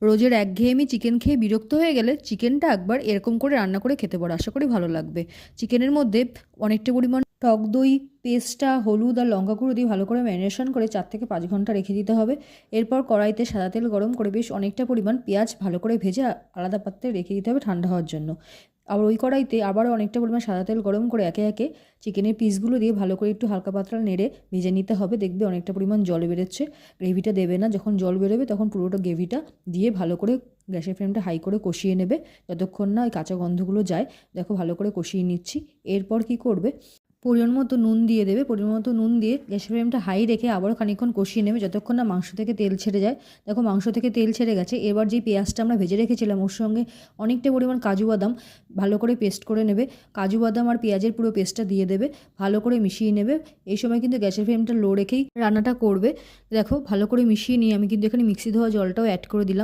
রোজের একঘেয়েমি চিকেন খেয়ে বিরক্ত হয়ে গেলে চিকেনটা একবার এরকম করে রান্না করে খেতে পারো, আশা করি ভালো লাগবে। চিকেনের মধ্যে অনেকটা পরিমাণ টক দই পেস্টটা, হলুদ আর লঙ্কা গুঁড়ো দিয়ে ভালো করে ম্যারিনেশন করে 4 থেকে 5 ঘন্টা রেখে দিতে হবে। এরপর কড়াইতে সাদা তেল গরম করে বেশ অনেকটা পরিমাণ পেঁয়াজ ভালো করে ভেজে আলাদা পাত্রে রেখে দিতে হবে ঠান্ডা হওয়ার জন্য। আবার ওই কড়াইতে আবারও অনেকটা পরিমাণ সাদা তেল গরম করে একে একে চিকেনের পিসগুলো দিয়ে ভালো করে একটু হালকা পাতলা নেড়ে ভেজে নিতে হবে। দেখবে অনেকটা পরিমাণ জল বেরোচ্ছে, গ্রেভিটা দেবে না, যখন জল বেরোবে তখন পুরোটা গ্রেভিটা দিয়ে ভালো করে গ্যাসের ফ্লেমটা হাই করে কষিয়ে নেবে যতক্ষণ না ওই কাঁচা গন্ধগুলো যায়। দেখো ভালো করে কষিয়ে নিচ্ছি। এরপর কি করবে, পরিমাণ মতো নুন দিয়ে দেবে। পরিমাণ মতো নুন দিয়ে গ্যাসের ফ্লেমটা হাই রেখে আবারও খানিকক্ষণ কষিয়ে নেবে যতক্ষণ না মাংস থেকে তেল ছেড়ে যায়। দেখো মাংস থেকে তেল ছেড়ে গেছে। এবার যে পেঁয়াজটা আমরা ভেজে রেখেছিলাম ওর সঙ্গে অনেকটা পরিমাণ কাজু বাদাম ভালো করে পেস্ট করে নেবে। কাজু বাদাম আর পেঁয়াজের পুরো পেস্টটা দিয়ে দেবে, ভালো করে মিশিয়ে নেবে। এই সময় কিন্তু গ্যাসের ফ্লেমটা লো রেখেই রান্নাটা করবে। দেখো ভালো করে মিশিয়ে নিয়ে আমি কিন্তু এখানে মিক্সি ধোয়া জলটাও অ্যাড করে দিলাম।